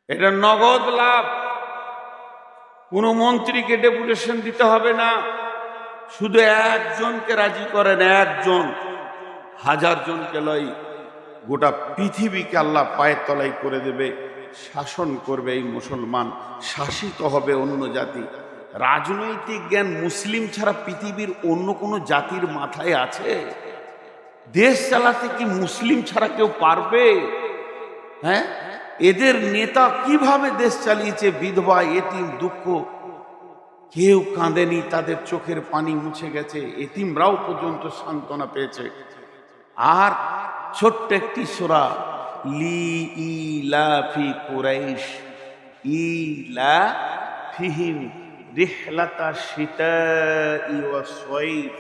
এটা নগদ লাভ। কোনো মন্ত্রীকে ডেপুটেশন দিতে হবে না, শুধু একজনকে রাজি করেন, একজন, 1000 জনকে লয়, গোটা পৃথিবীকে আল্লাহ পায়ের তলায় করে দেবে, শাসন করবে এই মুসলমান, শাসিত হবে অন্য জাতি। রাজনৈতিক জ্ঞান মুসলিম ছাড়া পৃথিবীর অন্য কোনো জাতির মাথায় আছে? দেশ চালাতে কি মুসলিম ছাড়া কেউ পারবে? হ্যাঁ, এদের নেতা কিভাবে দেশ চালিয়েছে, বিধবা, এতিম, দুঃখ, কেউ কাঁদেনি, তাদের চোখের পানি মুছে গেছে, এতিমরাও পর্যন্ত সান্ত্বনা পেয়েছে। আর ছোট্ট একটি সূরা, লি ইলাফি কুরাইশ ইলাফিহিম রিহলাতা শিতাই ওয়াস সাইফ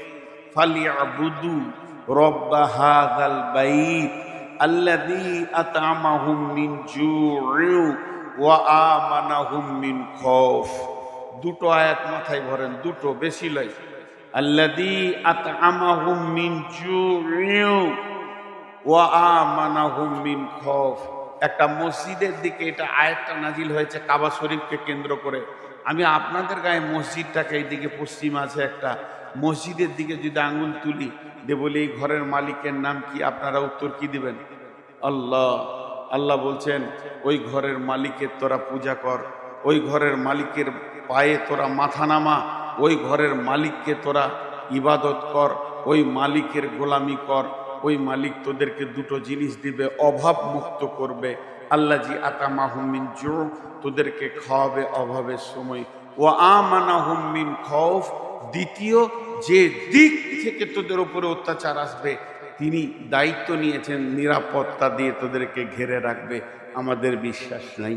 ফালিয়াবুদু রব্ব হাযাল বাইত আল্লাযী আত'আমাহুম মিন জু'ইন ওয়া আমানাহুম মিন খাউফ। দুটো আয়াত মাথায় ভরেন, দুটো, বেশি লয়। আল্লাযী আত'আমাহুম মিন জু'ইন ওয়া আমানাহুম মিন খাউফ। একটা মসজিদের দিকে এটা আয়াতটা নাজিল হয়েছে কাবা শরীফকে কেন্দ্র করে। আমি আপনাদের গায়ে মসজিদটাকে এইদিকে পশ্চিম আছে একটা মসজিদের দিকে যদি আঙুল তুলি দিয়ে বলি এই ঘরের মালিকের নাম কি, আপনারা উত্তর কি দিবেন? আল্লাহ। আল্লাহ বলছেন ওই ঘরের মালিকের তোরা পূজা কর, ওই ঘরের মালিকের পায়ে তোরা মাথা নামা, ওই ঘরের মালিককে তোরা ইবাদত কর, ওই মালিকের গোলামি কর। ওই মালিক তোদেরকে দুটো জিনিস দিবে, অভাব মুক্ত করবে। আল্লাযী আত'আমাহুম মিন জু', তোদেরকে খাওয়াবে অভাবের সময়। ওয়া আমানাহুম মিন খাউফ, দ্বিতীয় যে দিক থেকে তোদের উপরে অত্যাচার আসবে তিনি দায়িত্ব নিয়েছেন নিরাপত্তা দিয়ে তোদেরকে ঘিরে রাখবে। আমাদের বিশ্বাস নাই,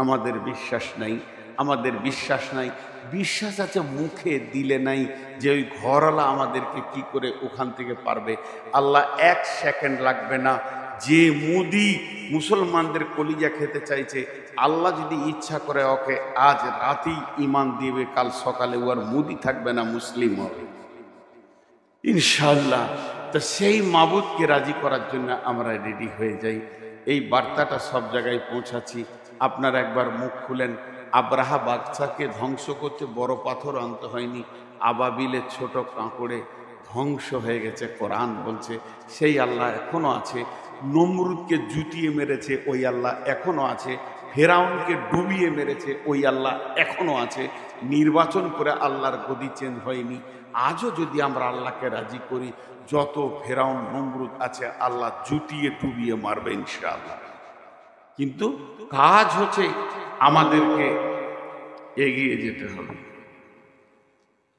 আমাদের বিশ্বাস নাই, আমাদের বিশ্বাস নাই। বিশ্বাস আছে মুখে, দিলে নাই যে ওই ঘরওয়ালা আমাদেরকে কি করে ওখান থেকে পারবে। আল্লাহ 1 সেকেন্ড লাগবে না। যে মুদি মুসলমানদের কলিজা খেতে চাইছে, আল্লাহ যদি ইচ্ছা করে ওকে আজ রাতেই ঈমান দিবে, কাল সকালে ওর মুদি থাকবে না, মুসলিম হবে ইনশাআল্লাহ। তো সেই মাবুদকে রাজি করার জন্য আমরা রেডি হয়ে যাই। এই বার্তাটা সব জায়গায় পৌঁছাচ্ছি। আপনারা একবার মুখ খুলেন। আব্রাহা বাদশাকে ধ্বংস করতে বড় পাথর আনতে হয়নি, আবাবিলের ছোট কাঁকড়ে ধ্বংস হয়ে গেছে। কোরআন বলছে সেই আল্লাহ এখনো আছে। নমরুদকে জুতিয়ে মেরেছে ওই আল্লাহ এখনো আছে। ফেরাউনকে ডুবিয়ে মেরেছে ওই আল্লাহ এখনো আছে। নির্বাচন করে আল্লাহর গদি চেঞ্জ হয়নি। আজও যদি আমরা আল্লাহকে রাজি করি, যত ফেরাউন নমরুদ আছে আল্লাহ জুতিয়ে ডুবিয়ে মারবে ইনশাআল্লাহ। কিন্তু কাজ হচ্ছে আমাদেরকে এগিয়ে যেতে হবে।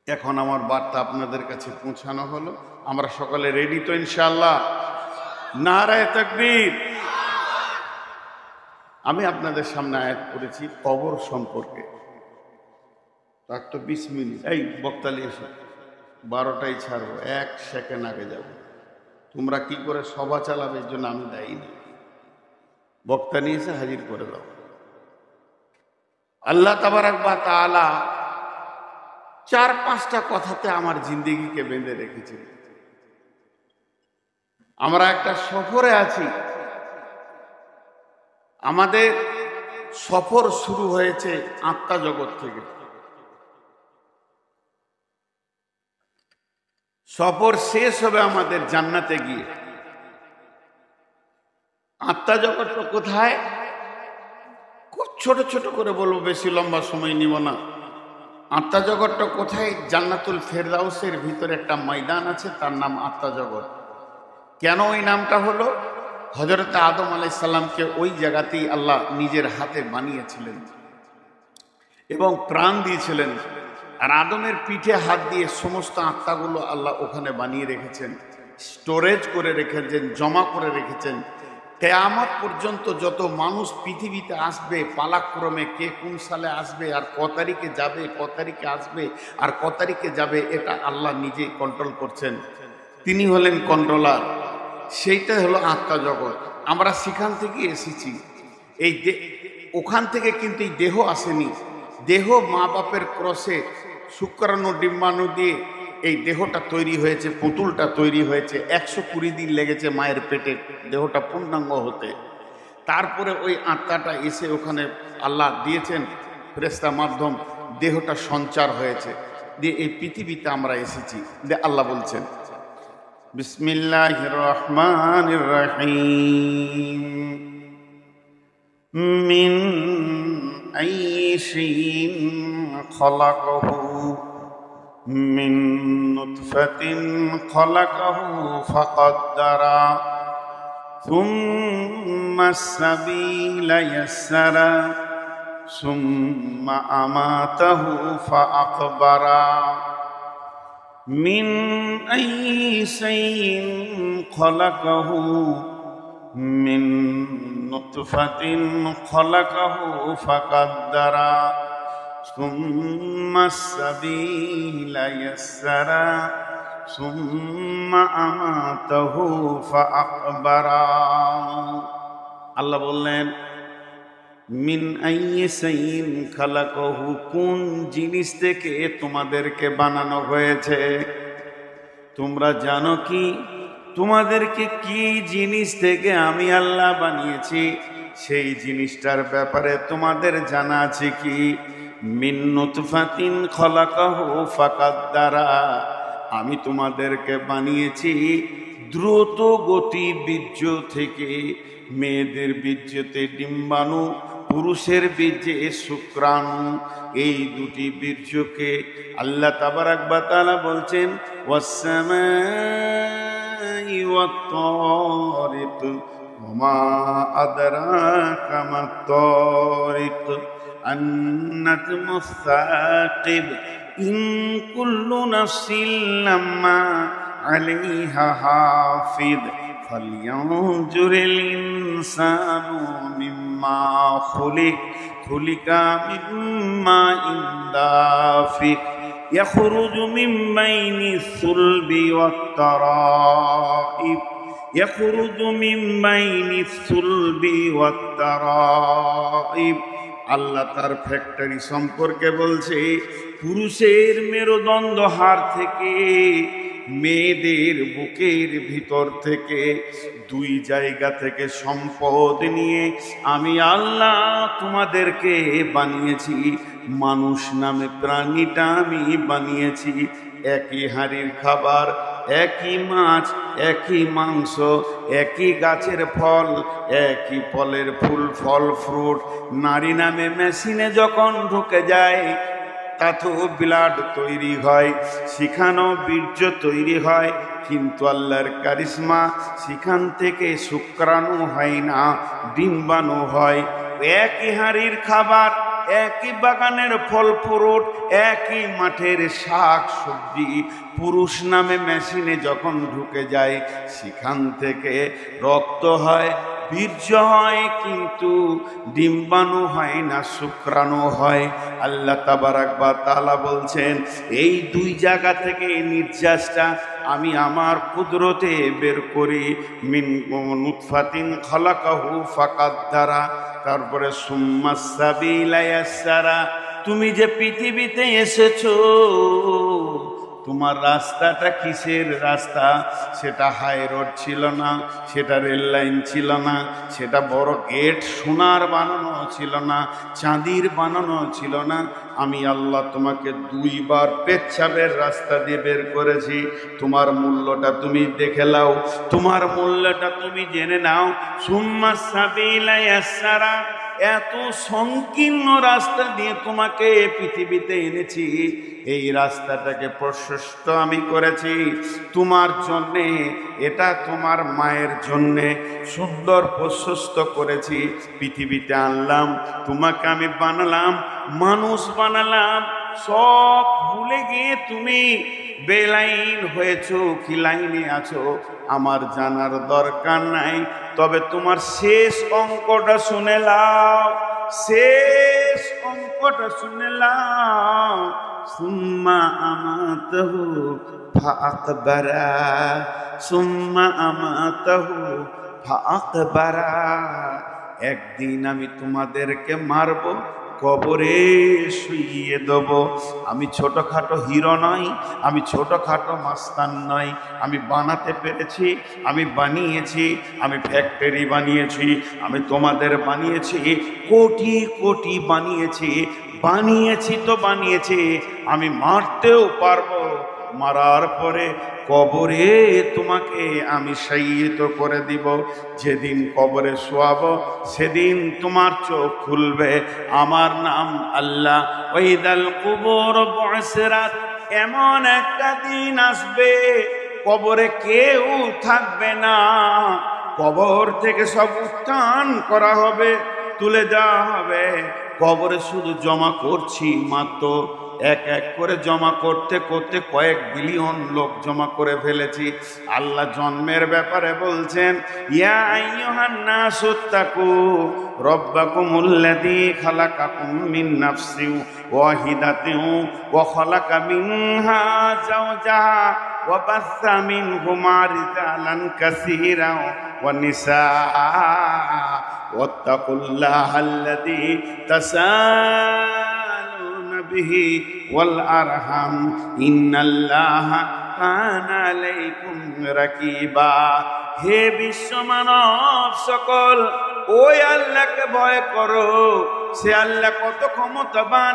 এখন আমার বার্তা আপনাদের কাছে পৌঁছানো হলো। আমরা সকলে রেডি তো ইনশাআল্লাহ? নারায়ে তাকবীর। আমি আপনাদের সামনে আয়াত করেছি কবর সম্পর্কে। তার তো 20 মিনিট। এই বক্তালি এসে 12টায় ছাড়বো, 1 সেকেন্ড আগে যাব। তোমরা কি করে সভা চালাবে এর জন্য আমি দায়ী না। বক্তা নিয়ে এসে হাজির করে দাও। আল্লাহ তাবারাক ওয়া তাআলা 4-5টা কথাতে আমার জিন্দেগিকে বেঁধে রেখেছেন। আমরা একটা সফরে আছি। আমাদের সফর শুরু হয়েছে আত্মা জগৎ থেকে। সফর শেষ হবে আমাদের জান্নাতে গিয়ে। আত্মা জগৎটা কোথায়? খুব ছোট ছোট করে বলবো, বেশি লম্বা সময় নিব না। আত্মা জগৎটা কোথায়? জান্নাতুল ফেরদাউসের ভিতরে একটা ময়দান আছে, তার নাম আত্মা জগৎ। কেন ওই নামটা হলো? হযরত আদম আলাইহিস সালামকে ওই জায়গাতেই আল্লাহ নিজের হাতে বানিয়েছিলেন এবং প্রাণ দিয়েছিলেন। আর আদমের পিঠে হাত দিয়ে সমস্ত আত্মাগুলো আল্লাহ ওখানে বানিয়ে রেখেছেন, স্টোরেজ করে রেখেছেন, জমা করে রেখেছেন। কিয়ামত পর্যন্ত যত মানুষ পৃথিবীতে আসবে পালাক্রমে, কে কোন সালে আসবে আর ক তারিখে যাবে, ক তারিখে আসবে আর ক তারিখে যাবে, এটা আল্লাহ নিজেই কন্ট্রোল করছেন। তিনি হলেন কন্ট্রোলার। সেইটাই হলো আত্মা জগৎ। আমরা সেখান থেকে এসেছি। এই ওখান থেকে কিন্তু এই দেহ আসেনি। দেহ মা বাপের ক্রসে শুক্রাণু ডিম্বাণু দিয়ে এই দেহটা তৈরি হয়েছে, পুতুলটা তৈরি হয়েছে। 120 দিন লেগেছে মায়ের পেটে দেহটা পূর্ণাঙ্গ হতে। তারপরে ওই আত্মাটা এসে ওখানে আল্লাহ দিয়েছেন ফেরেশতার মাধ্যম, দেহটা সঞ্চার হয়েছে, দিয়ে এই পৃথিবীতে আমরা এসেছি। আল্লাহ বলছেন বিসমিল্লাহির রহমানির রহিম মিন আইয়ি শাইইন খলাকাহু মিন নুতফাতিন খলাকাহু ফাকাদ্দারা সুম্মা আস-সাবিলা ইয়াসসারা সুম্মা আমাতাহু ফাআকবারা মিন আইয়ি শাইইন খলাকাহু মিন নুতফাতিন খলাকাহু ফাকাদ্দারা সুম্মা আস-সাবিলা ইয়াসসারা সুম্মা আমাতাহু ফাআকবারা। আল্লাহ বললেন মিন আইয়ি শাইইন খালাকাহু, কোন জিনিস থেকে তোমাদেরকে বানানো হয়েছে? তোমরা জানো কি তোমাদেরকে কি জিনিস থেকে আমি আল্লাহ বানিয়েছি? সেই জিনিসটার ব্যাপারে তোমাদের জানা আছে কি? মিন নুতফাতিন খলাকাহু ফাকাদ্দারা, আমি তোমাদেরকে বানিয়েছি দ্রুত গতি বীর্য থেকে। মেয়েদের বীর্যতে ডিম্বাণু, পুরুষের বীর্যে শুক্রাণু, এই দুটি বীর্যকে আল্লাহ তাবারাক ওয়া তাআলা বলছেন ওয়াস-সামাই ওয়াত-তারিক ওমা আদরাকা মাত-তারিক আন-নাজমুস-সাকিব ইন কুল্লু নাফসিন লাম্মা আলাইহা হাফিজ ফালইয়ানজুরিল ইনসানু মিম্মা খুলিকা মিম্মা দাফিক ইয়াখরুজু মিন বাইনিস সুলবি ওয়াত-তারাইব আল্লাহ তার ফ্যাক্টরি সম্পর্কে বলছে, পুরুষের মেরুদণ্ড হাড় থেকে, মেয়েদের বুকের ভিতর থেকে, দুই জায়গা থেকে সম্পদ নিয়ে আমি আল্লাহ তোমাদেরকে বানিয়েছি। মানুষ নামে প্রাণীটা আমি বানিয়েছি। একই হাঁড়ির খাবার, একই মাছ, একই মাংস, একই গাছের ফল, একই ফলের ফুল, ফল ফ্রুট নারী নামে মেশিনে যখন ঢুকে যায় তাতেও ব্লাড তৈরি হয়, সেখানো বীর্য তৈরি হয়, কিন্তু আল্লাহর কারিশমা, সেখান থেকে শুক্রাণু হয় না, ডিম্বাণু হয়। একই হাঁড়ির খাবার, একই বাগানের ফল ফ্রুট, একই মাঠের শাক সবজি পুরুষ নামে মেশিনে যখন ঢুকে যায়, সেখান থেকে রক্ত হয়, বীর্য হয়, কিন্তু ডিম্বাণু হয় না, শুক্রাণু হয়। আল্লাহ তাবারাক ওয়া তাআলা বলছেন এই দুই জায়গা থেকে নির্যাসটা আমি আমার কুদরতে বের করি। মিন নুতফাতিন খলাকাহু ফাকাদ্দারা, তারপরে সুম্মাস সাবিলা ইয়াসসারা, তুমি যে পৃথিবীতে এসেছো তোমার রাস্তাটা কিসের রাস্তা? সেটা হাই রোড ছিল না, সেটা রেল লাইন ছিল না, সেটা বড় গেট সোনার বানানো ছিল না, চাঁদির বানানো ছিল না। আমি আল্লাহ তোমাকে দুইবার পেচ্ছাবের রাস্তা দিয়ে বের করেছি। তোমার মূল্যটা তুমি দেখে নাও, তোমার মূল্যটা তুমি জেনে নাও। সুম্মাস সাবিলা ইয়াসসারা, এত সংকীর্ণ রাস্তা দিয়ে তোমাকে পৃথিবীতে এনেছি, এই রাস্তাটাকে প্রশস্ত আমি করেছি তোমার জন্যে, এটা তোমার মায়ের জন্যে সুন্দর প্রশস্ত করেছি। পৃথিবীতে আনলাম, তোমাকে আমি বানালাম, মানুষ বানালাম, সব ভুলে গিয়ে তুমি বেলাইন হয়েছো কি লাইনে আছো আমার জানার দরকার নাই। তবে তোমার শেষ অঙ্কটা শুনে লাও, শেষ অঙ্কটা শুনে লাও। সুম্মা আমাতাহু ফাআকবারা, সুম্মা আমাতাহু ফাআকবারা, একদিন আমি তোমাদেরকে মারব, কবরে শুইয়ে দেব। আমি ছোটখাটো হিরো নই, আমি ছোটখাটো মাস্তান নই, আমি বানাতে পেরেছি, আমি বানিয়েছি, আমি ফ্যাক্টরি বানিয়েছি, আমি তোমাদের বানিয়েছি, কোটি কোটি বানিয়েছি, বানিয়েছি তো বানিয়েছি, আমি মারতেও পারবো, মারার পরে কবরে তোমাকে আমি শায়িত করে দিব। যেদিন কবরে শোয়াবো সেদিন তোমার চোখ খুলবে, আমার নাম আল্লাহ। ওয়াইদাল কুবুর বুসরাত, এমন একটা দিন আসবে কবরে কেউ থাকবে না, কবর থেকে সব উত্থান করা হবে, তুলে দেওয়া হবে। কবরে শুধু জমা করছি মাত্র, এক এক করে জমা করতে করতে কয়েক বিলিয়ন লোক জমা করে ফেলেছি। আল্লাহ জন্মের ব্যাপারে বলছেন, ইয়া আইয়ুহান নাসুত্তাকু রব্বাকুমুল্লাযী খালাকাকুম মিন নাফসিন ওয়াহিদাতিন ওয়া খালাকা মিনহা যাওজাহা ওয়া বাসসা মিনহুমা রিজালান কাসীরান ওয়া নিসাআ ওয়াত্তাকুল্লাহাল্লাযী তাসাআলুনা বিহি ওয়াল আরহাম ইন্নাল্লাহা কানা আলাইকুম রাকিবা। হে বিশ্ব মানব সকল, ওই আল্লাহকে ভয় করো। সে আল্লাহ কত ক্ষমতাবান,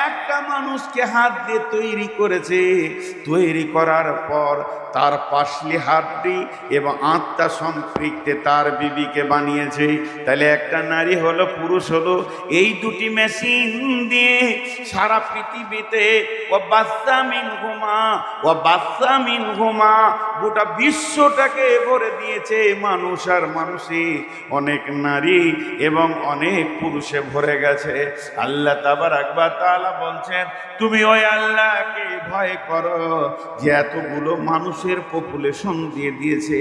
একটা মানুষকে হাত দিয়ে তৈরি করেছে, তৈরি করার পর তার পাশলি হাড্ডি এবং আত্মা সম্পৃক্তে তার বিবিকে বানিয়েছে। তাহলে একটা নারী হলো, পুরুষ হলো, এই দুটি মেশিন দিয়ে সারা পৃথিবীতে গোটা বিশ্বটাকে ভরে দিয়েছে মানুষ আর মানুষে। অনেক নারী এবং অনেক পুরুষে ভরে গেছে। আল্লাহ তাবারাক ওয়া তাআলা বলছেন, তুমি ওই আল্লাহকে ভয় করো যে এতগুলো মানুষের পপুলেশন দিয়ে দিয়েছে।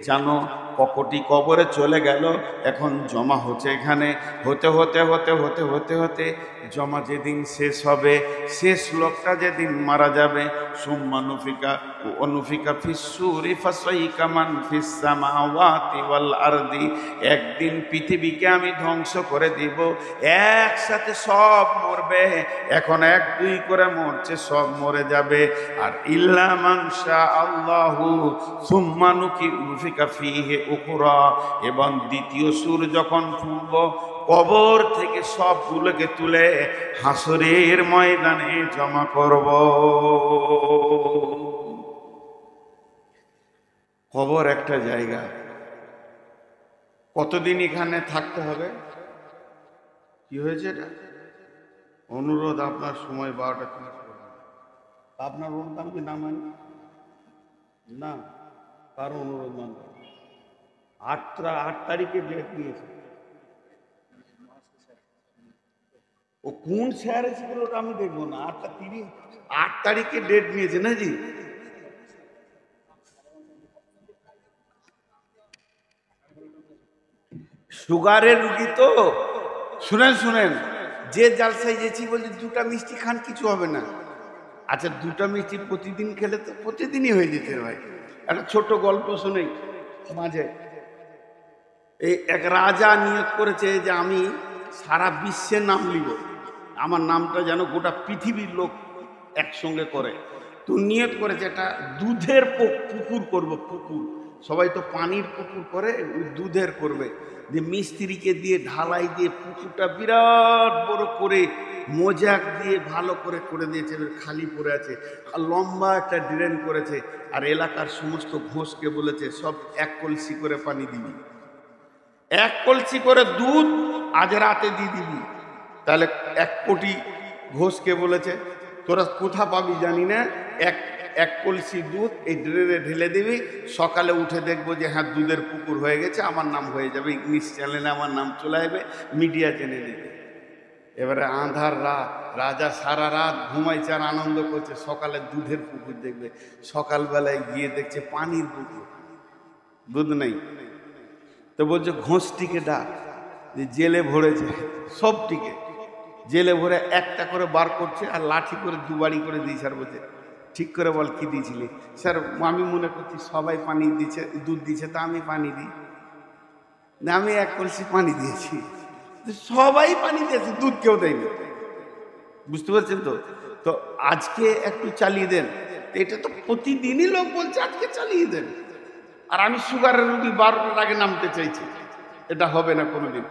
জানো ককটি কবরে চলে গেল, এখন জমা হচ্ছে এখানে, হতে হতে হতে হতে হতে হতে জমা যেদিন শেষ হবে, শেষ লোকটা যেদিন মারা যাবে, সুম্মা নুফিকা অনুফিকা ফিস-সূরি ফাসাইকা মান ফিস-সামাওয়াতি ওয়াল আরদি, একদিন পৃথিবীকে আমি ধ্বংস করে দিব, একসাথে সব মরবে। এখন এক দুই করে মরছে, সব মরে যাবে। আর ইল্লা মান শাআল্লাহু সুম্মা নুফিকা ফীহি উখরা, এবং দ্বিতীয় সুর যখন ফুঁকব, কবর থেকে সবগুলোকে তুলে হাসরের ময়দানে জমা করব। কবর একটা জায়গা, কতদিন এখানে থাকতে হবে? কি হয়েছে এটা? অনুরোধ, আপনার সময় 12টা 30 করবেন। আপনার অনুরোধ আমি না মানি না, কারো অনুরোধ মানব। 8 তারিখে ডেট নিয়েছে। ও কোন স্যার ছিল ওটা আমি দেখবো না। 8 তারিখে ডেট নিয়েছে না জি? সুগারের রুগী তো। শুনেন শুনেন, যে জালসায় গেছি বলছে 2টা মিষ্টি খান, কিছু হবে না। আচ্ছা 2টা মিষ্টি প্রতিদিন খেলে তো প্রতিদিনই হয়ে যেতে ভাই। একটা ছোট গল্প শুনেই মাঝে, এই এক রাজা নিয়োগ করেছে যে আমি সারা বিশ্বের নাম লিব, আমার নামটা যেন গোটা পৃথিবীর লোক একসঙ্গে করে। তো নিয়োগ করেছে একটা দুধের পুকুর করব, পুকুর। সবাই তো পানির পুকুর করে, ওই দুধের করবে। যে মিস্ত্রিকে দিয়ে ঢালাই দিয়ে পুকুরটা বিরাট বড় করে মোজাক দিয়ে ভালো করে করে দিয়েছে, খালি পড়ে আছে। আর লম্বা একটা ড্রেন করেছে। আর এলাকার সমস্ত ঘোষকে বলেছে সব 1 কলসি করে পানি দিবি, 1 কলসি করে দুধ আজ রাতে দিয়ে দিবি। তাহলে 1 কোটি ঘোষকে বলেছে, তোরা কোথা পাবি জানি না, এক কলসি দুধ এই ড্রেনে ঢেলে দিবি, সকালে উঠে দেখবো যে হ্যাঁ দুধের পুকুর হয়ে গেছে, আমার নাম হয়ে যাবে, ইংলিশ চ্যানেলে আমার নাম চলে আসবে, মিডিয়া জেনে নেবে। এবারে আঁধার রাত, রাজা সারা রাত ঘুমাইছে আর আনন্দ করছে, সকালে দুধের পুকুর দেখবে। সকালবেলায় গিয়ে দেখছে পানির পুকুর, দুধ নেই। তো বলছে ঘোষটিকে ডাক, যে জেলে ভরেছে সবটিকে, জেলে ভরে একটা করে বার করছে আর লাঠি করে 2 বাড়ি করে দিয়েছে। আর বলছে ঠিক করে বল কি দিয়েছিলি? স্যার আমি মনে করছি সবাই পানি দিচ্ছে, দুধ দিচ্ছে, তা আমি পানি দিই না, আমি 1 কলসি পানি দিয়েছি। সবাই পানি দিয়েছে, দুধ কেউ দেয়নি। বুঝতে পারছেন তো? তো আজকে একটু চালিয়ে দেন। এটা তো প্রতিদিনই লোক বলছে আজকে চালিয়ে দেন, আর আমি সুগারের রুগী 12টার আগে নামতে চাইছি। এটা হবে না কোনোদিন।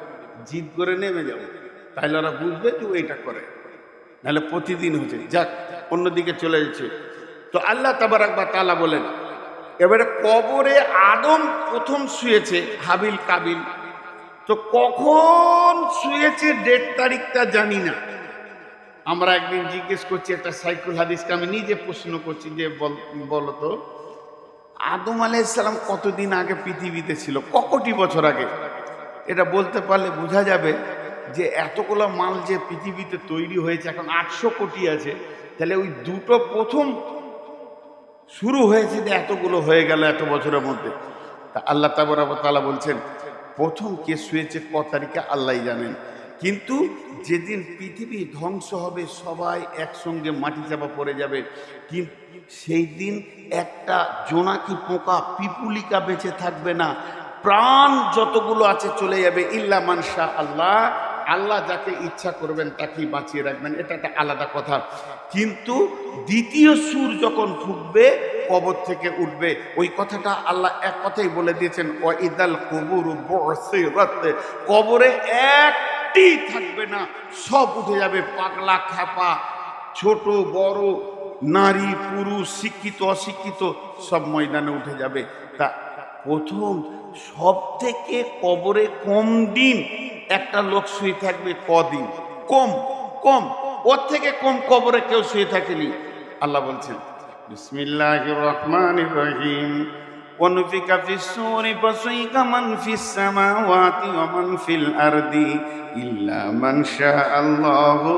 জিদ করে নেমে যাবো, তাহলে ওরা বুঝবে যে এটা করে, নাহলে প্রতিদিন হচ্ছে। যাক, অন্যদিকে চলে যাচ্ছে। তো আল্লাহ তাবারাক ওয়া তাআলা বলেন, এবারে কবরে আদম প্রথম শুয়েছে, হাবিল কাবিল। তো কখন শুয়েছে ডেট তারিখটা জানি না। আমরা একদিন জিজ্ঞেস করছি একটা সাইকুল হাদিসকে, আমি নিজে প্রশ্ন করছি যে বলতো আদম আলাইহিস সালাম কতদিন আগে পৃথিবীতে ছিল, কতটি বছর আগে? এটা বলতে পারলে বোঝা যাবে যে এতগুলো মাল যে পৃথিবীতে তৈরি হয়েছে, এখন 800 কোটি আছে, তাহলে ওই দুটো প্রথম শুরু হয়েছে যে এতগুলো হয়ে গেল এত বছরের মধ্যে। তা আল্লাহ তাআলা বলছেন প্রথম কে শুয়েছে ক তারিখে আল্লাহই জানেন। কিন্তু যেদিন পৃথিবী ধ্বংস হবে, সবাই একসঙ্গে মাটি চাপা পড়ে যাবে, কিন্তু সেই দিন একটা জোনাকি পোকা পিপুলিকা বেঁচে থাকবে না, প্রাণ যতগুলো আছে চলে যাবে। ইল্লা মান শা আল্লাহ, আল্লাহ যাকে ইচ্ছা করবেন তাকেই বাঁচিয়ে রাখবেন, এটা একটা আলাদা কথা। কিন্তু দ্বিতীয় সুর যখন ফুটবে, কবর থেকে উঠবে, ওই কথাটা আল্লাহ এক কথাই বলে দিয়েছেন, ওয়াইদাল কুবুরু বুসিরাত, কবরে একটি থাকবে না, সব উঠে যাবে। পাগলা খ্যাপা, ছোট বড়, নারী পুরুষ, শিক্ষিত অশিক্ষিত, সব ময়দানে উঠে যাবে। তা প্রথম সব থেকে কবরে কম দিন একটা লোক শুয়ে থাকবে, কদিন? কম কম, ওর থেকে কম কবরে কেউ শুয়ে থাকেনি। আল্লাহ বলছেন বিসমিল্লাহির রহমানির রহিম, ওয়ানফিকা ফিস সূরি ফাসাইকা মান ফিস সামাওয়াতি ওয়া মান ফিল আরদি ইল্লা মান শাআল্লাহু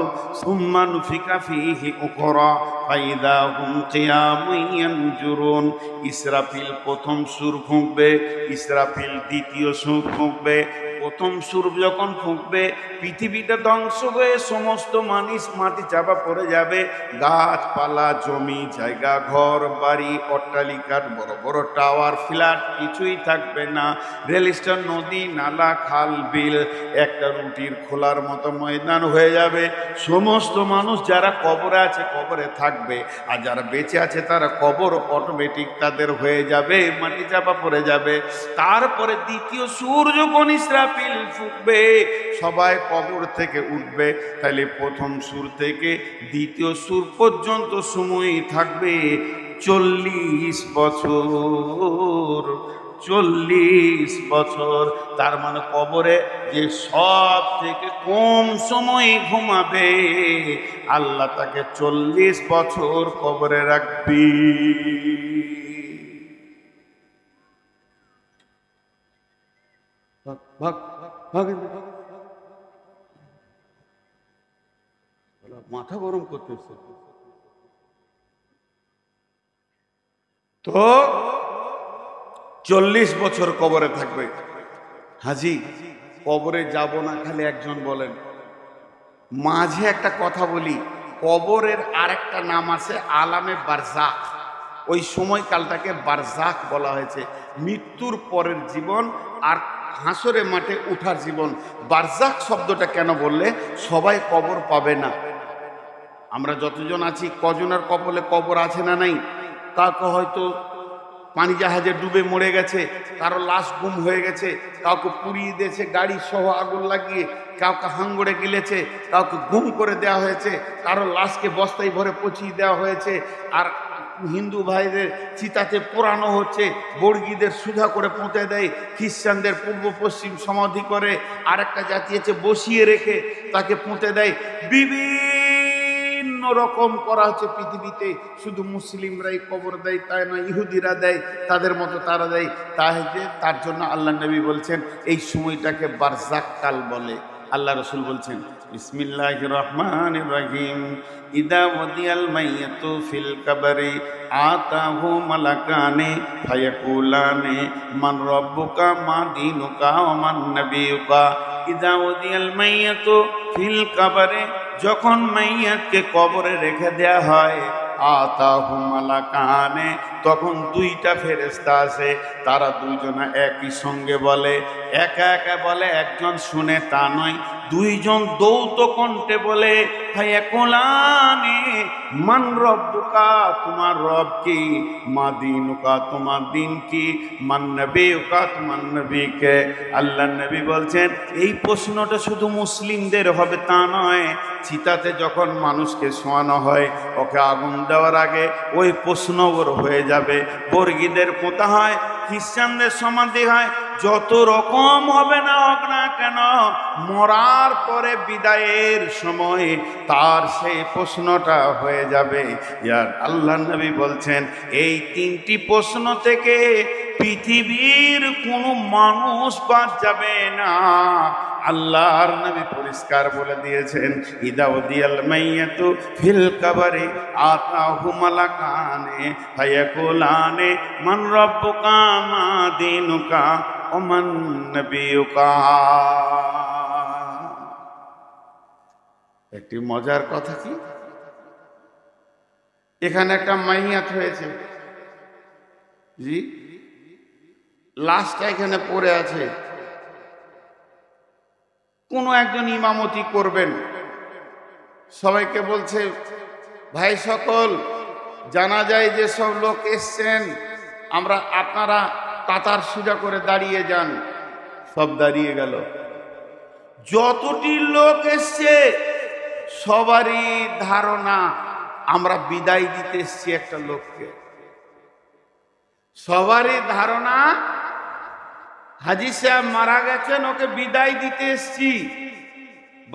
সুম্মা নুফিকা ফীহি উখরা ফাইদা হুম কিয়ামুন ইয়ানজুরুন। ইসরাফিল প্রথম সুর ফুঁকবে, ইসরাফিল দ্বিতীয় সুর ফুঁকবে। প্রথম সুর যখন ফুঁকবে, পৃথিবীটা ধ্বংস হয়ে সমস্ত মানুষ মাটি চাপা পড়ে যাবে। গাছপালা, জমি জায়গা, ঘর বাড়ি, অট্টালিকার বড় বড় টাওয়ার, ফ্ল্যাট কিছুই থাকবে না। রেল স্টেশন, নদী নালা, খাল বিল একটা রুটির খোলার মতো ময়দান হয়ে যাবে। সমস্ত মানুষ যারা কবরে আছে কবরে থাকবে, আর যারা বেঁচে আছে তারা কবর অটোমেটিক তাদের হয়ে যাবে, মাটি চাপা পড়ে যাবে। তারপরে দ্বিতীয় সুর যখন ইসরাফিল ফুঁকবে, সবাই কবর থেকে উঠবে। তাহলে প্রথম সুর থেকে দ্বিতীয় সুর পর্যন্ত সময় থাকবে 40 বছর। 40 বছর, তার মানে কবরে যে সব থেকে কম সময় ঘুমাবে, আল্লাহ তাকে 40 বছর কবরে রাখবি। মাথা গরম করতেছে তো 40 বছর কবরে থাকবে। হাজি, কবরে যাব না খালি একজন বলেন। মাঝে একটা কথা বলি, কবরের আরেকটা নাম আছে আলামে বারজাখ। ওই সময়কালটাকে বারজাখ বলা হয়েছে, মৃত্যুর পরের জীবন আর হাসরে মাঠে উঠার জীবন। বারজাখ শব্দটা কেন বললে, সবাই কবর পাবে না। আমরা যতজন আছি, কজনের কপালে কবর আছে না নাই? কাউকে হয়তো পানি জাহাজে ডুবে মরে গেছে, কারো লাশ গুম হয়ে গেছে, কাউকে পুড়িয়ে দিয়েছে গাড়ি সহ আগুন লাগিয়ে, কাউকে হাঙ্গড়ে গিলেছে, কাউকে গুম করে দেওয়া হয়েছে, কারো লাশকে বস্তায় ভরে পচিয়ে দেওয়া হয়েছে, আর হিন্দু ভাইদের চিতাতে পোড়ানো হচ্ছে, বর্গীদের সুধা করে পুঁতে দেয়, খ্রিস্টানদের পূর্ব পশ্চিম সমাধি করে, আর একটা জাতি আছে বসিয়ে রেখে তাকে পুঁতে দেয়। বিভিন্ন রকম করা হচ্ছে পৃথিবীতে। শুধু মুসলিমরাই কবর দেয় তাই নয়, ইহুদিরা দেয়, তাদের মতো তারা দেয়। তার জন্য আল্লাহ নবী বলছেন এই সময়টাকে বারজাক কাল বলে। আল্লাহ রসুল বলছেন বিসমিল্লাহির রহমানির রহিম, ইদা ওয়াদিয়াল মাইয়াতু ফিল কবরি আতাহু মালাকানে ফায়াকুলানে মান রাব্বুকা মা দীনুকা ওয়া মান নবিয়ুকা। ইদা ওয়াদিয়াল মাইয়াতু ফিল কবরি, যখন মাইয়াতকে কবরে রেখে দেয়া হয়, আতাহু মালাকানে, তখন দুইটা ফেরেশতা আছে, তারা দুইজনা একই সঙ্গে বলে, একা একা বলে, একজন শুনে তা নয়, দুইজন দৌত কণ্ঠে বলে, ফায়াকুলানে মান রব্বুকা, তোমার রব কি, মা দিনুকা, তোমার দিন কি, মান নবিয়ুকা, তোমার নবী কে। আল্লাহ নবী বলছেন এই প্রশ্নটা শুধু মুসলিমদের হবে তা নয়, চিতাতে যখন মানুষকে শোয়ানো হয়, ওকে আগুন দেওয়ার আগে ওই প্রশ্ন ওর হয়ে যাবে। বর্গীদের পোতা হয়, খ্রিস্টানদের সমাধি হয়, যত রকম হবে না হোক না কেন, মরার পরে বিদায়ের সময় তার সেই প্রশ্নটা হয়ে যাবে। ইয়ার আল্লাহ নবী বলছেন এই তিনটি প্রশ্ন থেকে পৃথিবীর কোনো মানুষ বাদ যাবে না। আল্লাহর নবী পরিষ্কার বলে দিয়েছেন, ইদা উদিয়াল মাইয়াতু ফিল কবরি আতাহু মালাকানে ফায়াকুলানে মান রাব্বুকা মা দীনুকা ওয়া মান নবিয়ুকা। একটি মজার কথা কি, এখানে একটা মাইয়াত হয়েছে, জি লাশটা এখানে পড়ে আছে, কোনো একজন ইমামতি করবেন, সবাইকে বলছে ভাই সকল জানা যায় যে সব লোক এসছেন, আপনারা কাতার সোজা করে দাঁড়িয়ে যান। সব দাঁড়িয়ে গেল, যতটি লোক এসছে সবারই ধারণা আমরা বিদায় দিতে এসছি একটা লোককে, সবারই ধারণা হাজী সাহেব মারা গেছেন, ওকে বিদায় দিতে এসছি।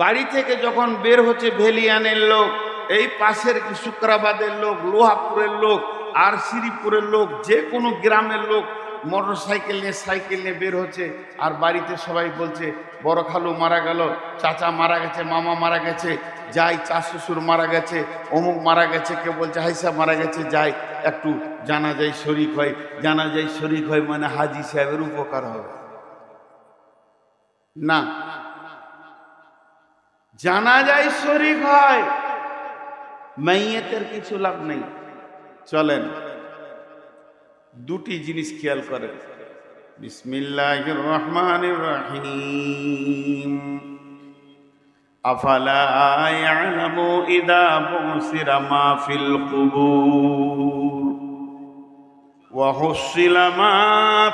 বাড়ি থেকে যখন বের হচ্ছে ভেলিয়ানের লোক, এই পাশের শুক্রাবাদের লোক, লোহাপুরের লোক, আর শ্রীপুরের লোক, যে কোনো গ্রামের লোক মোটর সাইকেল নিয়ে সাইকেল নিয়ে বের হচ্ছে, আর বাড়িতে সবাই বলছে বড় খালু মারা গেল, চাচা মারা গেছে, মামা মারা গেছে, যাই চা শ্বশুর মারা গেছে, অমুক মারা গেছে, কেউ বলছে হাইসা মারা গেছে, যাই একটু জানাজায় শরিক হয়। জানাজায় শরিক হয় মানে হাজী সাহেবের উপকার হবে না, জানাজায় শরিক হয়, মাইয়াতের কিছু লাভ নেই। চলেন দুটি জিনিস খেয়াল করেন। বিসমিল্লাহির রহমানির রহিম। আফালা ইয়ালামু ইযা বুসিরা মা ফিল কুবুর ওয়া হুসিলা মা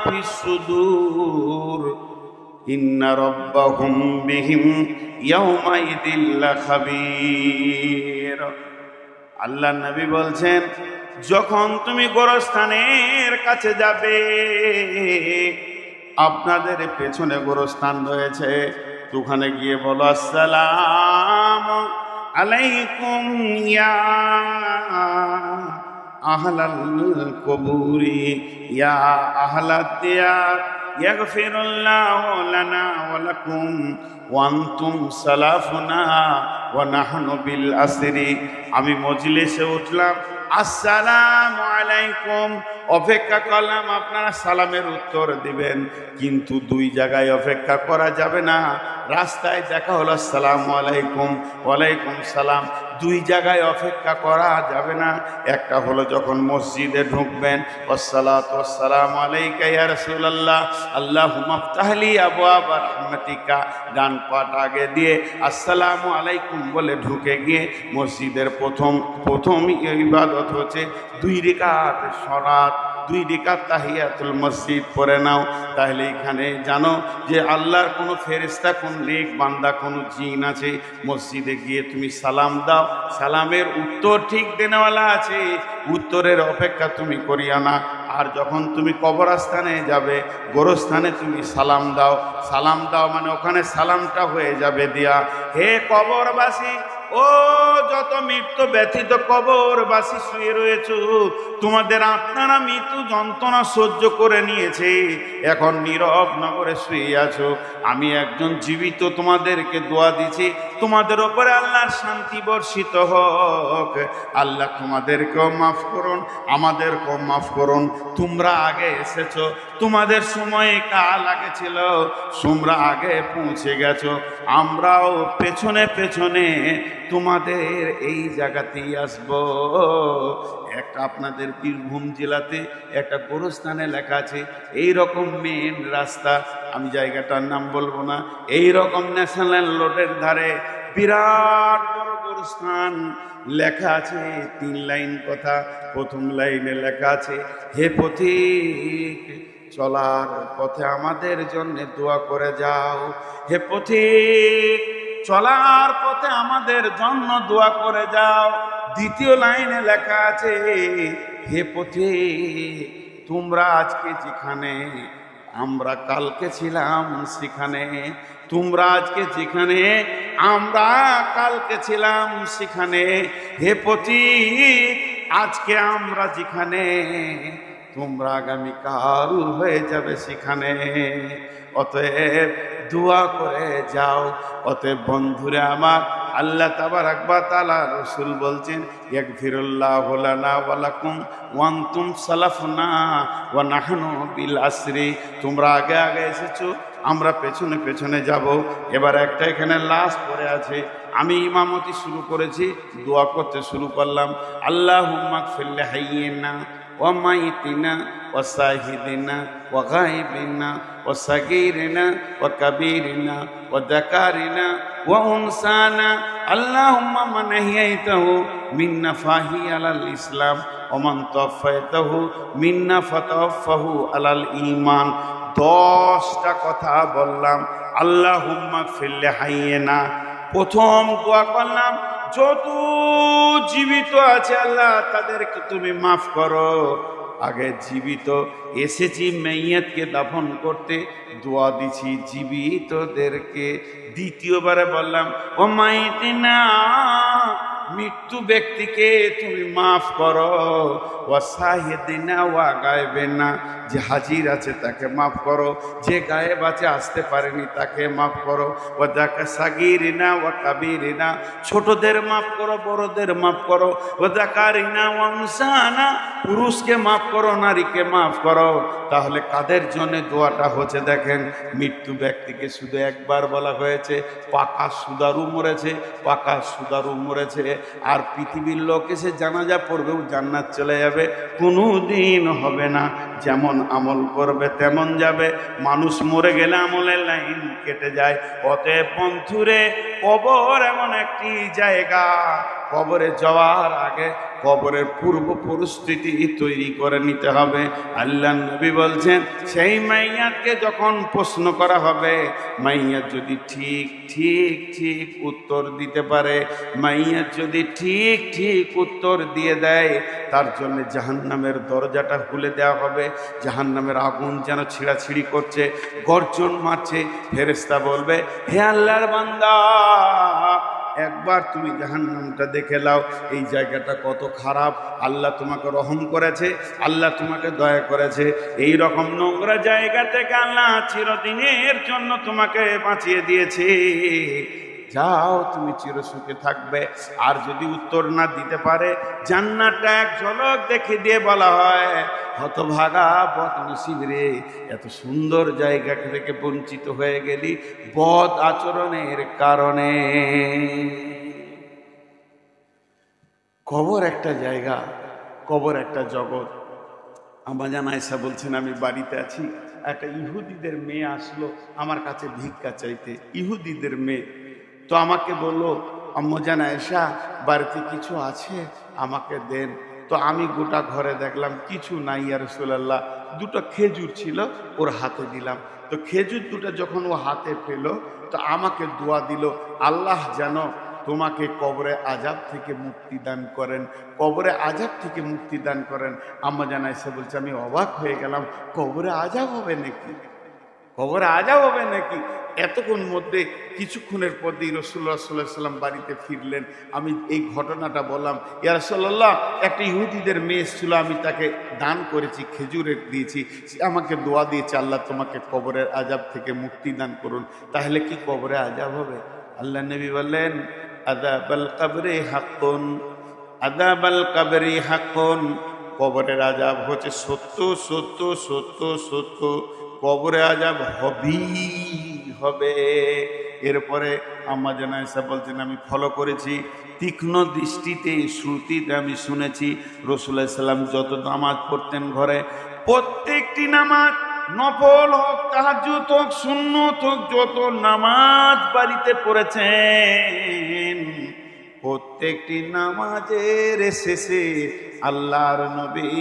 ফিস সুদুর ইন্না রাব্বাহুম বিহিম ইয়াওমাইদিন লাখাবীর। আল্লাহ নবী বলছেন যখন তুমি গোরস্থানের কাছে যাবে, আপনাদের পেছনে গোরস্থান রয়েছে, ওখানে গিয়ে বলো আসসালামু আলাইকুম ইয়া আহলাল কুবুরি ইয়া আহলাদ দিয়ার ইয়াগফিরুল্লাহু লানা ওয়া লাকুম ওয়া আনতুম সালাফুনা ওয়া নাহনু বিল আসরি। আমি মজলিসে উঠলাম, আসসালামু আলাইকুম, অপেক্ষা করলাম আপনারা সালামের উত্তর দিবেন, কিন্তু দুই জায়গায় অপেক্ষা করা যাবে না। রাস্তায় দেখা হলো আসসালামু আলাইকুম, ওয়ালাইকুম সালাম, দুই জায়গায় অপেক্ষা করা যাবে না। একটা হলো যখন মসজিদে ঢুকবেন, আসসালাতু ওয়াসসালামু আলাইকা ইয়া রাসূলুল্লাহ আল্লাহুম্মা ইফতাহলি আবওয়াবা রাহমাতিকা, ডান পাট আগে দিয়ে আসসালামু আলাইকুম বলে ঢুকে গিয়ে মসজিদের প্রথম ইবাদত হচ্ছে 2 রাকাত সালাত, 2 রাকাত তাহিয়াতুল মসজিদ পড়ে নাও। তাহলে এখানে জানো যে আল্লাহর কোনো ফেরেশতা, কোন নেক বান্দা, কোনো জিন আছে, মসজিদে গিয়ে তুমি সালাম দাও, সালামের উত্তর ঠিক দেনেওয়ালা আছে, উত্তরের অপেক্ষা তুমি করিয়া না। আর যখন তুমি কবরস্থানে যাবে, গোরস্থানে তুমি সালাম দাও, সালাম দাও মানে ওখানে সালামটা হয়ে যাবে দিয়া, হে কবরবাসী, ও যত মৃত্যু ব্যথিত কবরবাসী শুয়ে রয়েছ, তোমাদের আপনারা মৃত্যু যন্ত্রণা সহ্য করে নিয়েছে, এখন নীরব নগরে শুয়ে আছো, আমি একজন জীবিত তোমাদেরকে দোয়া দিছি, তোমাদের ওপরে আল্লাহর শান্তি বর্ষিত হোক। আল্লাহ তোমাদেরকেও মাফ করুন, আমাদেরকেও মাফ করুন। তোমরা আগে এসেছো, তোমাদের সময় কাল আগে ছিল, তোমরা আগে পৌঁছে গেছো, আমরাও পেছনে পেছনে তোমাদের এই জায়গাতেই আসবো। একটা আপনাদের বীরভূম জেলাতে একটা গোরস্থানে লেখা আছে, এই রকম মেন রাস্তা আমি জায়গাটার নাম বলবো না, এই রকম ন্যাশনাল রোডের ধারে বিরাট বড় গোরস্থান, লেখা আছে 3 লাইন কথা। প্রথম লাইনে লেখা আছে, হে পথিক চলার পথে আমাদের জন্য দোয়া করে যাও। হে পথিক চলার পথে আমাদের জন্য দোয়া করে যাও। দ্বিতীয় লাইনে লেখা আছে, হে পথিক তোমরা আজকে যেখানে, আমরা কালকে ছিলাম সেখানে। তোমরা আজকে যেখানে, আমরা কালকে ছিলাম সেখানে। হে পথিক আজকে আমরা যেখানে, তোমরা আগামীকাল হয়ে যাবে সেখানে। অতএব দোয়া করে যাও। অতএব বন্ধুরে আমার, আল্লাহ তাবারাক ওয়া তাআলা রাসূল বলছেন, ইয়াগফিরুল্লাহু লানা ওয়া লাকুম ওয়া আনতুম সালাফুনা ওয়া নাহনু বিল আসরি। তোমরা আগে আগে এসেছো, আমরা পেছনে পেছনে যাব। এবার একটা এখানে লাস্ট পড়ে আছে, আমি ইমামতি শুরু করেছি, দোয়া করতে শুরু করলাম। আল্লাহুম্মা গফির লিহাইয়িনা ওয়া মাইতিনা ওয়া শাহিদিনা ওয়া গায়বিনা ওয়া সাগীরিনা ওয়া কাবীরিনা ওয়া যাকারিনা ওয়া উনসানা। আল্লাহুম্মা মান আহইয়াইতাহু মিন্না ফাহি আলাল ইসলাম ওয়া মান তাওফাইতাহু মিন্না ফাতাওফাহু আলাল ঈমান। 10টা কথা বললাম। আল্লাহুম্মা গফির লিহাইয়িনা, প্রথম দোয়া করলাম যত জীবিত আছে আল্লাহ তাদেরকে তুমি মাফ করো। আগে জীবিত এসেছি মাইয়াতকে দাফন করতে, দোয়া দিছি জীবিতদেরকে। দ্বিতীয়বারে বললাম ও মাইতিনা, মৃত্যু ব্যক্তিকে তুমি মাফ করো। ওয়া শাহিদিনা ওয়া গায়বিনা, যে হাজির আছে তাকে মাফ করো, যে গায়েব আছে আসতে পারেনি তাকে মাফ করো। ওয়া সাগীরিনা ওয়া কাবীরিনা, ছোটদের মাফ করো, বড়দের মাফ করো। ওয়া যাকারিনা ওয়া উনসানা, পুরুষকে মাফ করো, নারীকে মাফ করো। তাহলে কাদের জন্য দোয়াটা হচ্ছে দেখেন, মৃত্যু ব্যক্তিকে শুধু একবার বলা হয়েছে। পাকা সুদারু মরেছে, পাকা সুদারু মরেছে, আর পৃথিবীর লোক এসে জানাজা পড়বেও জান্নাত চলে যাবে, কোনো দিন হবে না। যেমন আমল করবে তেমন যাবে। মানুষ মরে গেলে আমলের লাইন কেটে যায়। অতএব বন্ধুরে, কবর এমন একটি জায়গা, কবরে যাওয়ার আগে কবরের পূর্ব পরিস্থিতি তৈরি করে নিতে হবে। আল্লাহ নবী বলছেন, সেই মাইয়াতকে যখন প্রশ্ন করা হবে, মাইয়াত যদি ঠিক ঠিক ঠিক উত্তর দিতে পারে, মাইয়াত যদি ঠিক ঠিক উত্তর দিয়ে দেয়, তার জন্য জাহান্নামের দরজাটা খুলে দেওয়া হবে। জাহান্নামের আগুন যেন ছিঁড়াছিঁড়ি করছে, গর্জন মারছে। ফেরেশতা বলবে, হে আল্লাহর বান্দা, একবার তুমি জাহান্নামটা দেখে নাও, এই জায়গাটা কত খারাপ। আল্লাহ তোমাকে রহম করেছে, আল্লাহ তোমাকে দয়া করেছে। এই রকম নোংরা জায়গা থেকে আল্লাহ চিরদিনের জন্য তোমাকে বাঁচিয়ে দিয়েছে। যাও, তুমি চিরসুখে থাকবে। আর যদি উত্তর না দিতে পারে, জান্নাতটা এক ঝলক দেখে দিয়ে বলা হয়, হতভাগা বদনসিব রে, এত সুন্দর জায়গা থেকে বঞ্চিত হয়ে গেলি বদ আচরণের কারণে। কবর একটা জায়গা, কবর একটা জগৎ। আমার জান আয়েশা বলছেন, আমি বাড়িতে আছি, একটা ইহুদিদের মেয়ে আসলো আমার কাছে ভিক্ষা চাইতে। ইহুদিদের মেয়ে তো আমাকে বললো, আম্মু জান আয়েশা, বাড়িতে কিছু আছে, আমাকে দেন। তো আমি গোটা ঘরে দেখলাম কিছু নাই, ইয়া রাসূলুল্লাহ। 2টা খেজুর ছিল, ওর হাতে দিলাম। তো খেজুর 2টা যখন ও হাতে পেল, তো আমাকে দোয়া দিল, আল্লাহ যেন তোমাকে কবরে আযাব থেকে মুক্তি দান করেন, কবরে আযাব থেকে মুক্তি দান করেন। আম্মা জান আয়েশা বলছে, আমি অবাক হয়ে গেলাম, কবরে আযাব হবে নাকি? কবরে আযাব হবে নাকি? এতক্ষণ মধ্যে কিছুক্ষণের পরই রাসূলুল্লাহ সাল্লাল্লাহু আলাইহি ওয়াসাল্লাম বাড়িতে ফিরলেন। আমি এই ঘটনাটা বললাম, ইয়া রাসূলুল্লাহ, একটা ইহুদিদের মেয়ে ছিল, আমি তাকে দান করেছি, খেজুরের দিয়েছি, সে আমাকে দোয়া দিয়েছে, আল্লাহ তোমাকে কবরের আযাব থেকে মুক্তি দান করুন। তাহলে কি কবরে আযাব হবে? আল্লাহ নবী বললেন, আযাবাল কবরি হাক্কুন, আযাবাল কবরি হাক্কুন। কবরের আযাব হচ্ছে সত্য সত্য সত্য সত্য, কবরে আযাব হবে। এরপরে আম্মা জান আয়েশা বলছেন, আমি ফলো করেছি, তীক্ষ্ণ দৃষ্টিতে শ্রুতিতে আমি শুনেছি রাসূলুল্লাহ সাল্লাল্লাহু আলাইহি ওয়াসাল্লাম যত নামাজ পড়তেন ঘরে, প্রত্যেকটি নামাজ নফল হোক, তাহাজ্জুদ হোক, সুন্নত হোক, যত নামাজ বাড়িতে পড়েছেন প্রত্যেকটি নামাজের শেষে আল্লাহর নবী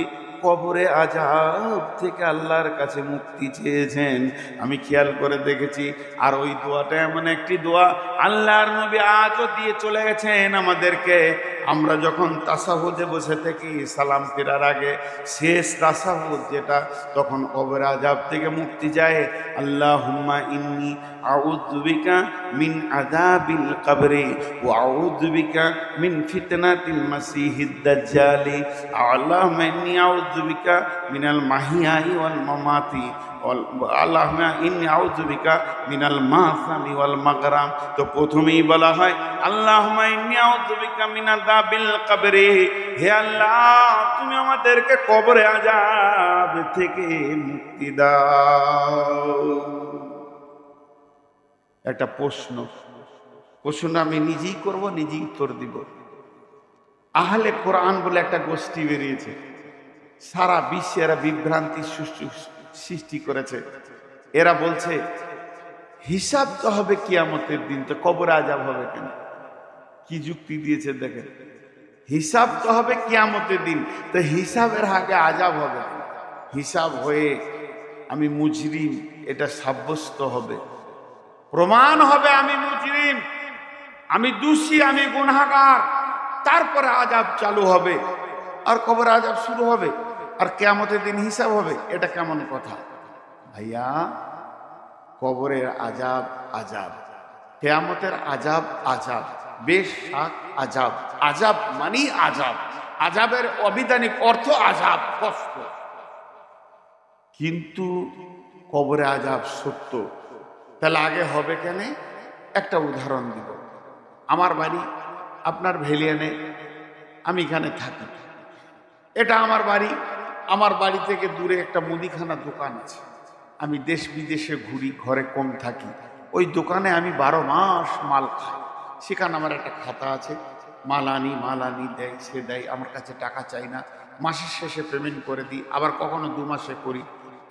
কবরে আযাব থেকে আল্লাহর কাছে মুক্তি চেয়েছেন। আমি খেয়াল করে দেখেছি। আর ওই দোয়াটা এমন একটি দোয়া আল্লাহর নবী আজও দিয়ে চলে গেছেন আমাদেরকে। আমরা যখন তাসাহুদে বসে থাকি সালাম ফেরার আগে শেষ তাসাহুদ যেটা, তখন কবরে আযাব থেকে মুক্তি যায়। আল্লাহুম্মা ইন্নী আউযু বিকা মিন আযাবিল কবরি ওয়া আউযু বিকা মিন ফিতনাতিল মাসিহিদ দাজ্জালি। আল্লাহুম্মা ইন্নী আউযু বিকা মিনাল মাহিয়াই ওয়াল মামাতি। আল্লাহুম্মা ইন্নী আউযু বিকা মিনাল মাসামি ওয়াল মাগরাম। তো প্রথমেই বলা হয় আল্লাহুম্মা ইন্নী আউযু বিকা মিন আযাবিল কবরি, হে আল্লাহ তুমি আমাদেরকে কবরে আযাব থেকে মুক্তি দাও। একটা প্রশ্ন আমি নিজেই করব, নিজেই উত্তর দিব। আহলে কোরআন বলে একটা গোষ্ঠী বেরিয়েছে, সারা বিশ্বে এরা বিভ্রান্তি সৃষ্টি করেছে। এরা বলছে হিসাব তো হবে কিয়ামতের দিন, তো কবরে আযাব হবে কেন? কি যুক্তি দিয়েছে দেখেন। হিসাব তো হবে কিয়ামতের দিন, তো হিসাবের আগে আযাব হবে। হিসাব হয়ে আমি মুজরিম এটা সাব্যস্ত হবে, প্রমাণ হবে আমি মুজরিম, আমি দোষী, আমি গুনাহগার, তারপরে আযাব চালু হবে আর কবরে আযাব শুরু হবে আর কিয়ামতের দিন হিসাব হবে। এটা কেমন কথা ভাইয়া? কবরের আযাব আযাব, কিয়ামতের আযাব আযাব, বেশ শাক আযাব। আযাব মানে আযাব, আযাবের অবিধানিক অর্থ আযাব, কষ্ট। কিন্তু কবরে আযাব সত্য, তাহলে আগে হবে কেন? একটা উদাহরণ দিব। আমার বাড়ি আপনার ভেলিয়ানে, আমি এখানে থাকি, এটা আমার বাড়ি। আমার বাড়ি থেকে দূরে একটা মুদিখানা দোকান আছে। আমি দেশ বিদেশে ঘুরি, ঘরে কম থাকি, ওই দোকানে আমি 12 মাস মাল খাই। সেখানে আমার একটা খাতা আছে, মাল আনি দেয়, সে দেয়, আমার কাছে টাকা চাই না, মাসের শেষে পেমেন্ট করে দিই, আবার কখনো 2 মাসে করি,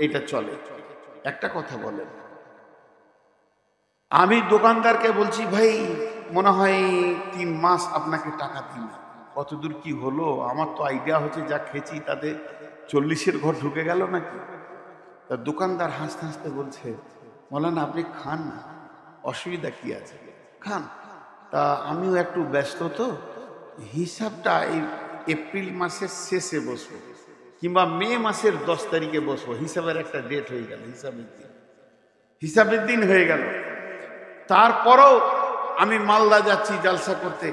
এটা চলে। একটা কথা বলেন, আমি দোকানদারকে বলছি ভাই মনে হয় 3 মাস আপনাকে টাকা দিই না, কতদূর কি হলো? আমার তো আইডিয়া হচ্ছে যা খেয়েছি তাতে 40-এর ঘর ঢুকে গেল নাকি। তা দোকানদার হাসতে হাসতে বলছে, মৌলানা আপনি খান না, অসুবিধা কি আছে, খান। তা আমিও একটু ব্যস্ত, তো হিসাবটা এই এপ্রিল মাসের শেষে বসবো কিংবা মে মাসের 10 তারিখে বসবো। হিসাবের একটা ডেট হয়ে গেল, হিসাবের দিন হয়ে গেল। তারপরও আমি মালদা যাচ্ছি জালসা করতে,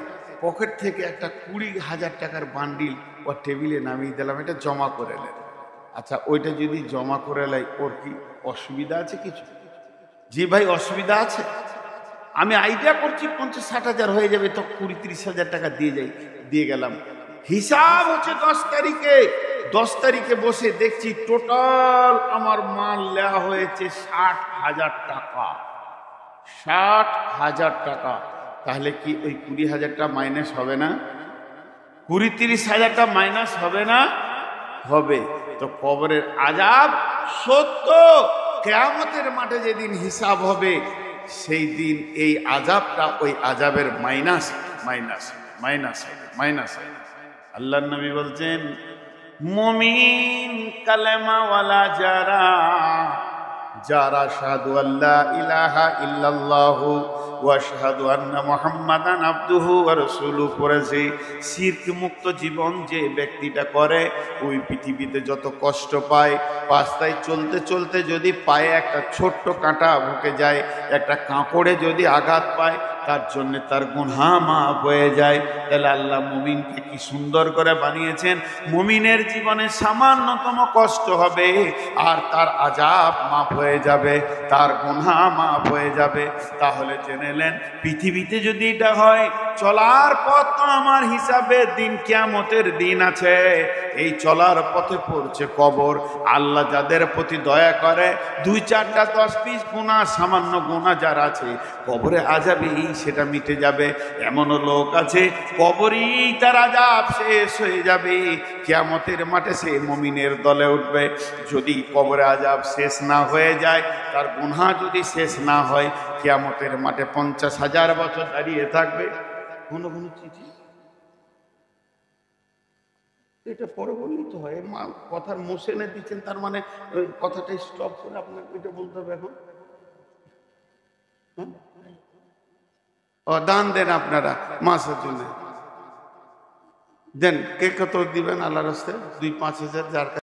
পকেট থেকে একটা 20,000 টাকার বান্ডিল ওর টেবিলে নামিয়ে দিলাম, এটা জমা করে নেন। আচ্ছা ওইটা যদি জমা করে লাই, ওর কি অসুবিধা আছে কিছু? জি ভাই অসুবিধা আছে। আমি আইডিয়া করছি 50-60 হাজার হয়ে যাবে, তো 20-30 হাজার টাকা দিয়ে গেলাম। হিসাব হচ্ছে 10 তারিখে। 10 তারিখে বসে দেখছি টোটাল আমার মাল নেওয়া হয়েছে 60,000 টাকা। 60,000 টাকা। তাহলে কি ওই 20,000টা মাইনাস হবে না? 20-30 হাজারটা মাইনাস হবে না? হবে। তো কবরের আযাব সত্য, কিয়ামতের মাঠে যেদিন হিসাব হবে সেই দিন এই আযাবটা ওই আযাবের মাইনাস। আল্লাহর নবী বলছেন মুমিন কালেমাওয়ালা যারা শাহাদু আল্লা ইলাহা ইল্লাল্লাহু ওয়া শাহাদু আন্না মুহাম্মাদান আবদুহু ওয়া রাসূলুহু পড়েছে, শিরক মুক্ত জীবন যে ব্যক্তিটা করে ওই পৃথিবীতে যত কষ্ট পায়, রাস্তায় চলতে চলতে যদি পায়ে একটা ছোট্ট কাঁটা ঢুকে যায়, একটা কাঁকড়ে যদি আঘাত পায়, তার জন্য তার গুনাহ মাফ হয়ে যায়। তাহলে আল্লাহ মুমিনকে কি সুন্দর করে বানিয়েছেন। মুমিনের জীবনে সামান্যতম কষ্ট হবে আর তার আযাব মাফ হয়ে যাবে, তার গুনাহ মাফ হয়ে যাবে। তাহলে জেনে নেন পৃথিবীতে যদি এটা হয়, চলার পথ তো আমার হিসাবের দিন কিয়ামতের দিন আছে। এই চলার পথে পড়ছে কবর। আল্লাহ যাদের প্রতি দয়া করে 2-4টা 10 পিস গুনাহ, সামান্য গুনাহ যার আছে, কবরে আযাবেই সেটা মিটে যাবে। এমনও লোক আছে কবরেই তার আযাব শেষ হয়ে যাবে, কিয়ামতের মাঠে সে মুমিনের দলে উঠবে। যদি কবরে আযাব শেষ না হয়ে যায়, তার গুনাহ যদি শেষ না হয়, কিয়ামতের মাঠে 50,000 বছর দাঁড়িয়ে থাকবে। কোন কোন চিঠি এটা পরে বললেই তো হয়, কথার মোশনে দিচ্ছেন, তার মানে কথাটা স্টপ করে আপনাকে এটা বলতে হবে এখন। ও দান দেন আপনারা মাসের জন্য দেন, কে কত দিবেন আল্লাহর রাস্তায়? 2-5 হাজার যার